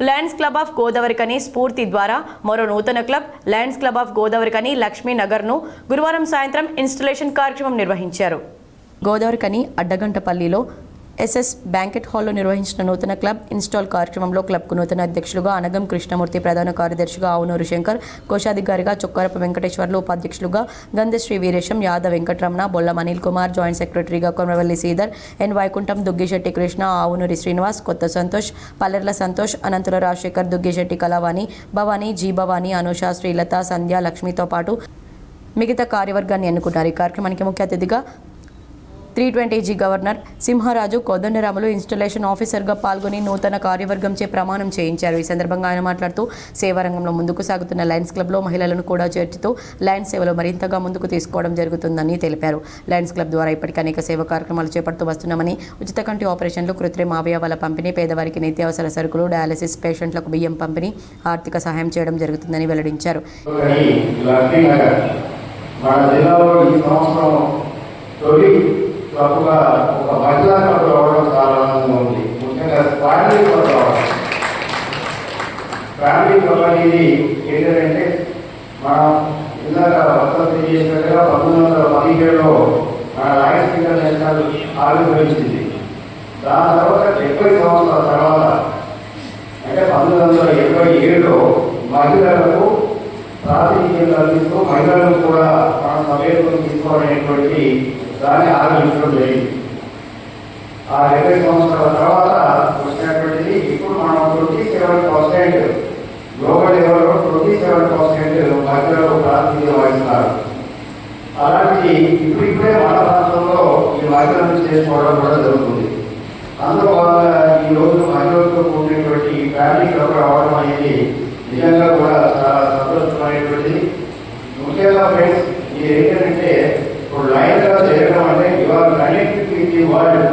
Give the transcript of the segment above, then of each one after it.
Lions club of Godavarikhani స్ఫూర్తి ద్వారా మరో నూతన club lions club of Godavarikhani Lakshmi నగర్ను గురువారం సాయంత్రం ఇన్స్టలేషన్ కార్యక్రమం నిర్వహించారు. గోదావరికని అడ్డగంటపల్లిలో ఎస్ఎస్ బ్యాంకెట్ హాల్లో నిర్వహించిన నూతన క్లబ్ ఇన్స్టాల్ కార్యక్రమంలో క్లబ్కు నూతన అధ్యక్షులుగా అనగం కృష్ణమూర్తి, ప్రధాన కార్యదర్శిగా ఆవునూరు శంకర్, కోశాధికారిగా చొక్కారపు వెంకటేశ్వర్లు, ఉపాధ్యక్షులుగా గంధశ్రీ వీరేశం, యాదవ్ వెంకటరమణ, బొల్లం అనిల్ కుమార్, జాయింట్ సెక్రటరీగా కొమరవల్లి శ్రీధర్, ఎన్ వైకుంఠం, దుగ్గిశెట్టి కృష్ణ, ఆవునూరి శ్రీనివాస్, కొత్త సంతోష్, పల్లెర్ల సంతోష్, అనంతుల రాజశేఖర్, దుగ్గిశెట్టి కళావాణి, భవానీ, జీ భవానీ, అనుష, శ్రీలత, సంధ్య, లక్ష్మితో పాటు మిగతా కార్యవర్గాన్ని ఎన్నుకున్నారు. ఈ కార్యక్రమానికి ముఖ్య అతిథిగా 320G governor Simharaju Kodandaramulu installation ఆఫీసర్గా పాల్గొని నూతన కార్యవర్గంచే ప్రమాణం చేయించారు. ఈ సందర్భంగా ఆయన మాట్లాడుతూ సేవారంగంలో ముందుకు సాగుతున్న లయన్స్ క్లబ్లో మహిళలను కూడా చేర్చుతూ లయన్స్ సేవలు మరింతగా ముందుకు తీసుకోవడం జరుగుతుందని తెలిపారు. లయన్స్ క్లబ్ ద్వారా ఇప్పటికే అనేక సేవా కార్యక్రమాలు చేపడుతూ వస్తున్నామని, ఉచిత కంటి ఆపరేషన్లు, కృత్రిమ అవయవాల పంపిణీ, పేదవారికి నిత్యావసర సరుకులు, డయాలసిస్ పేషెంట్లకు బియ్యం పంపిణీ, ఆర్థిక సహాయం చేయడం జరుగుతుందని వెల్లడించారు. తప్పుగా ఒక మహిళా క్లబ్ రావడం చాలా ఆనందంగా ఉంది. ముఖ్యంగా ఫ్యామిలీ క్లబ్ అనేది ఏంటంటే మనం ఇందాక వసతి చేసినట్టుగా 1917లో మన లయన్స్ ఇంటర్నేషనల్ ఆవిర్భవించింది. దాని తర్వాత 70 సంవత్సరాల తర్వాత అంటే 1977లో మహిళలకు ప్రాతినిధ్యం కల్పిస్తూ మహిళలను కూడా మన సభ్యులను తీసుకోవాలనేటువంటి దాన్ని ఆరంభించడం జరిగింది. ఆ 20 సంవత్సరాల తర్వాత వచ్చినటువంటిది ఇప్పుడు మనం 27% గ్లోబల్ లెవెల్లో 27% మహిళలు ప్రాతినిధ్యం వహిస్తున్నారు. అలాంటి ఇప్పుడిప్పుడే మన ప్రాంతంలో ఈ మహిళలను చేసుకోవడం కూడా జరుగుతుంది. అందులో భాగంగా ఈరోజు మహిళలతో కూడినటువంటి ఫ్యామిలీ క్లబ్ రావడం అనేది నిజంగా కూడా చాలా సంతోషమైనటువంటిది. ముఖ్యంగా ఫ్రెండ్స్ ఇది ఏంటంటే ఇప్పుడు లైన్ గా చేయడం అంటే ఇవాళ కనెక్టెడ్ విత్ ది వరల్డ్.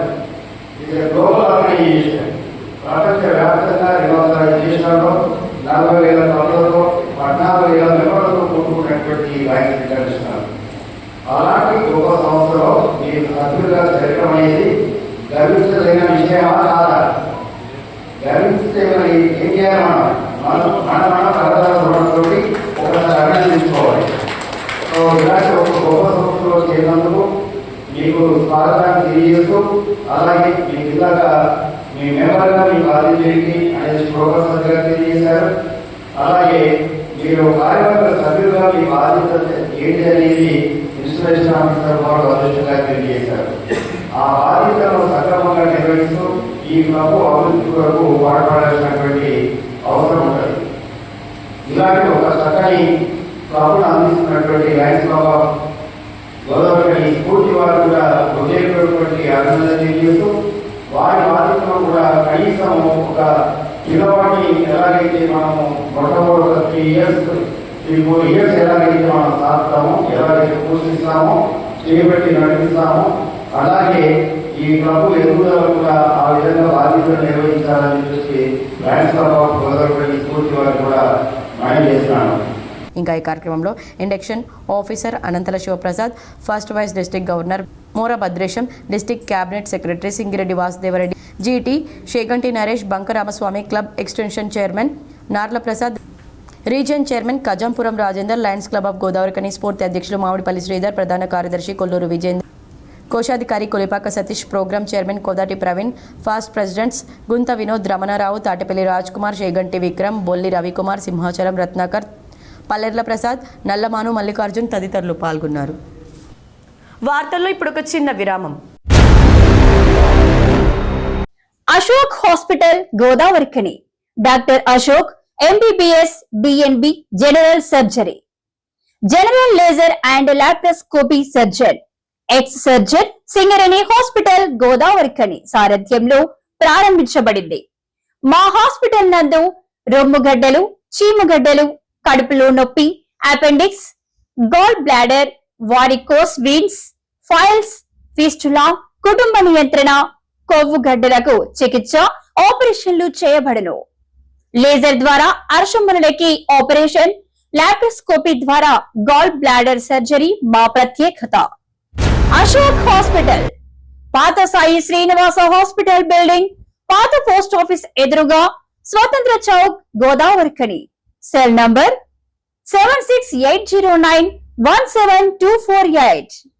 ఇది గ్లోబల్ ఆర్గనైజేషన్. ప్రపంచవ్యాప్తంగా 200 దేశాల్లో 40,000 పనులతో 14,000 మెంబర్లతో కూడుకున్నటువంటి లయన్స్ ఇంటర్నేషనల్. అలాంటి గొప్ప సంస్థలో మీరు సభ్యులుగా జరగడం అనేది గర్వించదగిన విషయమా కాదా? గర్వించితే మరి ఏం చేయాలి? మన పరదాలతో ఒకసారి అభినందించుకోవాలి. సో ఇలాంటి ఒక గొప్ప సంస్థలో చేరినందుకు మీకు స్వాగతాన్ని తెలియజేస్తూ, అలాగే మీకు ఇందాక మీ మెంబర్గా మీ బాధ్యతకి అనేది ప్రొఫెసర్ గారు తెలియజేశారు. అలాగే మీరు కార్యవర్గ సభ్యులుగా మీ బాధ్యత ఏంటి అనేది ఇన్స్టలేషన్ ఆఫీసర్ వారు అధ్యక్షులుగా తెలియజేశారు. ఆ బాధ్యతను సక్రమంగా నిర్వహిస్తూ ఈ క్లబ్ అభివృద్ధి కొరకు పాటుపడాల్సినటువంటి అవసరం ఉంటుంది. ఇలాంటి ఒక చక్కని క్లబ్ను అందిస్తున్నటువంటి లయన్స్ క్లబ్ ఆఫ్ గోదావరికని స్ఫూర్తి వారు కూడా హృదయపూర్వకటువంటి అభినందన తెలియజేస్తూ, వారి బాధ్యతను కూడా కనీసం ఒక పిల్లవాడిని ఎలాగైతే మనము మొట్టమొదటి ఒక 3 years 3-4 years ఎలాగైతే మనం సాగుతామో, ఎలాగైతే పోషిస్తామో, చేయబట్టి నడిపిస్తామో, అలాగే ఈ క్లబ్ ఎదుగుదల కూడా ఆ విధంగా బాధ్యతలు నిర్వహించాలని చెప్పి లయన్స్ క్లబ్ ఆఫ్ గోదావరికని స్ఫూర్తి వారు కూడా మనం చేస్తున్నాను. ఇంకా ఈ కార్యక్రమంలో induction officer Anantala Sivaprasad, first vice district governor Mora Bhadresham, district cabinet secretary Singireddy Vasudevareddy, GT Sheganti Naresh, Bankaramaswamy, club extension chairman Narla Prasad, region chairman Kajampuram Rajender, lions club of Godavarikhani Spoorthi అధ్యక్షులు మామిడిపల్లి శ్రీధర్, ప్రధాన కార్యదర్శి కొల్లూరు విజేందర్, కోశాధికారి Kolipaka Satish, program chairman Kodati Praveen, past presidents Guntha Vinod, Ramanarao, Tatipalli Raj Kumar, షేగంటి Vikram, బొల్లి రవికుమార్, సింహాచలం రత్నాకర్, పల్లెర్ల ప్రసాద్, నల్లమాను మల్లికార్జున్ తదితరులు పాల్గొన్నారు. వార్తల్లో ఇప్పుడు ఒక చిన్న విరామం. Ashok hospital Godavarikhani doctor Ashok MBBS DNB general surgery, general laser and laparoscopy surgeon, ex surgeon Singareni hospital Godavarikhani సారథ్యంలో ప్రారంభించబడింది. మా హాస్పిటల్ నందు రొమ్ముగడ్డలు, చీముగడ్డలు, కడుపులో నొప్పి, appendix, gall bladder, varicose veins, piles, fistula, కుటుంబ నియంత్రణ, కొవ్వు గడ్డలకు చికిత్స, ఆపరేషన్లు చేయబడును. లేజర్ ద్వారా అర్షములకి ఆపరేషన్, లాప్రోస్కోపీ ద్వారా గాల్ బ్లాడర్ సర్జరీ మా ప్రత్యేకత. అశోక్ హాస్పిటల్ పాత సాయి శ్రీనివాస హాస్పిటల్ బిల్డింగ్, పాత పోస్ట్ ఆఫీస్ ఎదురుగా, స్వతంత్ర చౌక్ గోదావరిఖని. Cell number 7680917248.